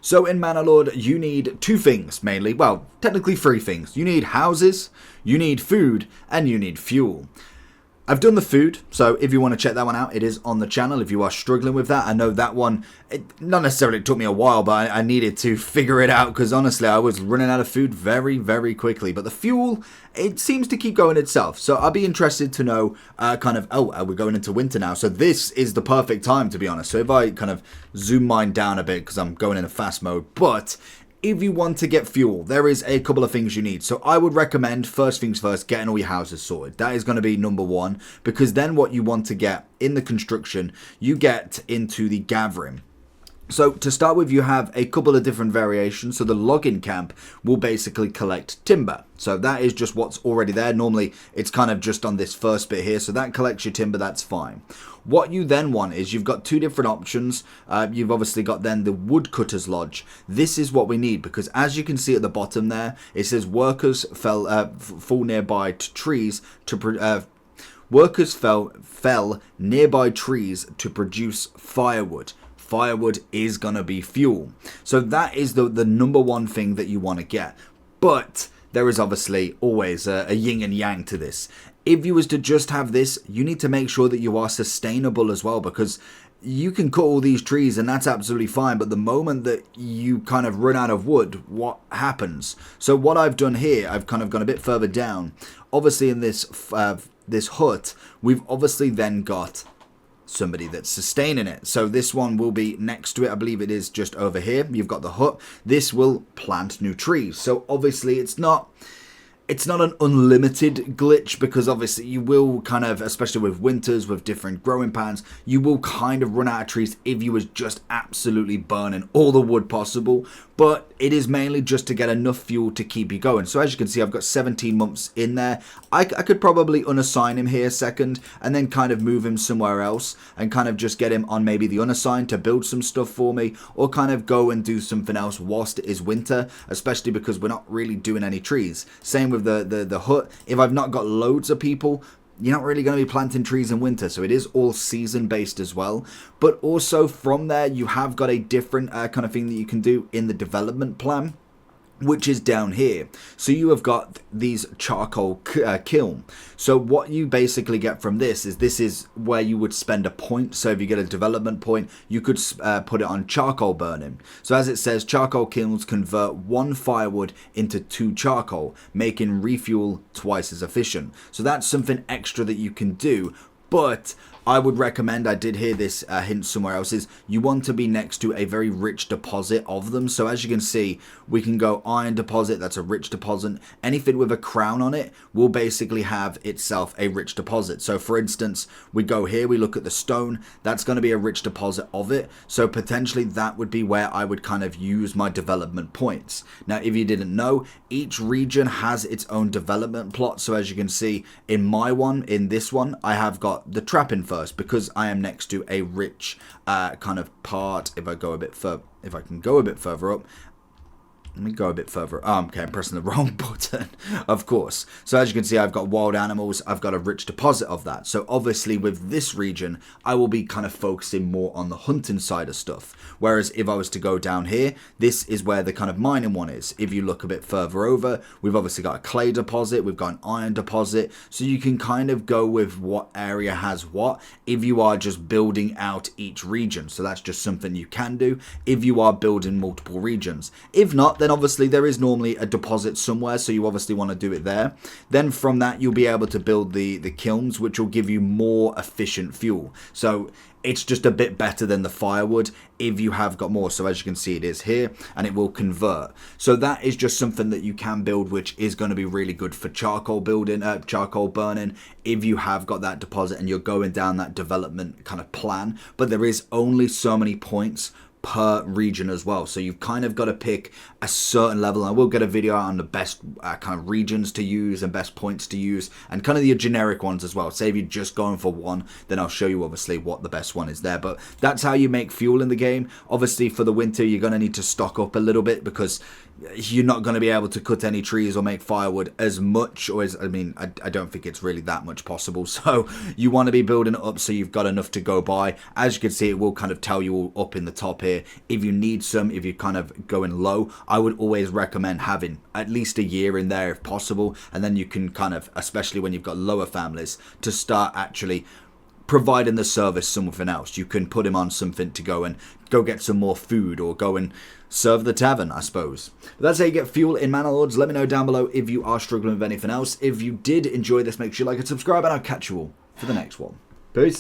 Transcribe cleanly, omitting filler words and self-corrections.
So in Manor, you need two things mainly. Well, technically three things. You need houses, you need food, and you need fuel. I've done the food, so if you want to check that one out, it is on the channel if you are struggling with that. I know that one, not necessarily it took me a while, but I needed to figure it out because honestly, I was running out of food very, very quickly. But the fuel, it seems to keep going itself. So I'll be interested to know are we going into winter now? So this is the perfect time, to be honest. So if I kind of zoom mine down a bit because I'm going in a fast mode, but if you want to get fuel, there is a couple of things you need. So I would recommend, first things first, getting all your houses sorted. That is going to be number one, because then what you want to get in the construction, you get into the gathering. So to start with, you have a couple of different variations. So the logging camp will basically collect timber. So that is just what's already there. Normally it's kind of just on this first bit here. So that collects your timber, that's fine. What you then want is you've got two different options. You've obviously got then the Woodcutter's Lodge. This is what we need because as you can see at the bottom there, it says workers fall nearby to trees to workers fell nearby trees to produce firewood. Firewood is going to be fuel. So that is the number one thing that you want to get. But there is obviously always a yin and yang to this. If you was to just have this, you need to make sure that you are sustainable as well, because you can cut all these trees and that's absolutely fine, but the moment that you kind of run out of wood, what happens? So what I've done here, I've kind of gone a bit further down. Obviously in this hut, we've obviously then got somebody that's sustaining it. So this one will be next to it. I believe it is just over here. You've got the hut. This will plant new trees. So obviously it's not an unlimited glitch, because obviously you will kind of, especially with winters, with different growing patterns, you will kind of run out of trees if you was just absolutely burning all the wood possible. But it is mainly just to get enough fuel to keep you going. So as you can see, I've got 17 months in there. I could probably unassign him here a second and then kind of move him somewhere else and kind of just get him on maybe the unassigned to build some stuff for me, or kind of go and do something else whilst it is winter, especially because we're not really doing any trees. Same with the hut. If I've not got loads of people, you're not really going to be planting trees in winter, so it is all season based as well. But also from there, you have got a different kind of thing that you can do in the development plan, which is down here. So you have got these charcoal kiln. So what you basically get from this is where you would spend a point. So if you get a development point, you could put it on charcoal burning. So as it says, charcoal kilns convert one firewood into 2 charcoal, making refuel twice as efficient. So that's something extra that you can do. But I would recommend, I did hear this hint somewhere else, is you want to be next to a very rich deposit of them. So as you can see, we can go iron deposit, that's a rich deposit. Anything with a crown on it will basically have itself a rich deposit. So for instance, we go here, we look at the stone, that's going to be a rich deposit of it. So potentially that would be where I would kind of use my development points. Now, if you didn't know, each region has its own development plot. So as you can see in my one, in this one, I have got the trapping first, because I am next to a rich kind of part. If I go a bit further, if I can go a bit further up. Let me go a bit further. Okay, I'm pressing the wrong button, of course. So as you can see, I've got wild animals. I've got a rich deposit of that. So obviously with this region, I will be kind of focusing more on the hunting side of stuff. Whereas if I was to go down here, this is where the kind of mining one is. If you look a bit further over, we've obviously got a clay deposit. We've got an iron deposit. So you can kind of go with what area has what if you are just building out each region. So that's just something you can do if you are building multiple regions. If not, then obviously there is normally a deposit somewhere, so you obviously want to do it there. Then from that, you'll be able to build the kilns, which will give you more efficient fuel. So it's just a bit better than the firewood if you have got more. So as you can see, it is here and it will convert. So that is just something that you can build, which is going to be really good for charcoal building, charcoal burning, if you have got that deposit and you're going down that development kind of plan. But there is only so many points per region as well, so you've kind of got to pick a certain level. I will get a video on the best kind of regions to use and best points to use, and kind of the generic ones as well. Say if you're just going for one, then I'll show you obviously what the best one is there. But that's how you make fuel in the game. Obviously for the winter, you're going to need to stock up a little bit, because you're not going to be able to cut any trees or make firewood as much, or as, I mean, I don't think it's really that much possible. So you want to be building it up so you've got enough to go by. As you can see, it will kind of tell you all up in the top here gear. If you need some, if you're kind of going low, I would always recommend having at least a year in there if possible, and then you can kind of, especially when you've got lower families, to start actually providing the service something else. You can put him on something to go get some more food, or go and serve the tavern, I suppose. But that's how you get fuel in Manor Lords. Let me know down below if you are struggling with anything else. If you did enjoy this, make sure you like and subscribe, and I'll catch you all for the next one. Peace.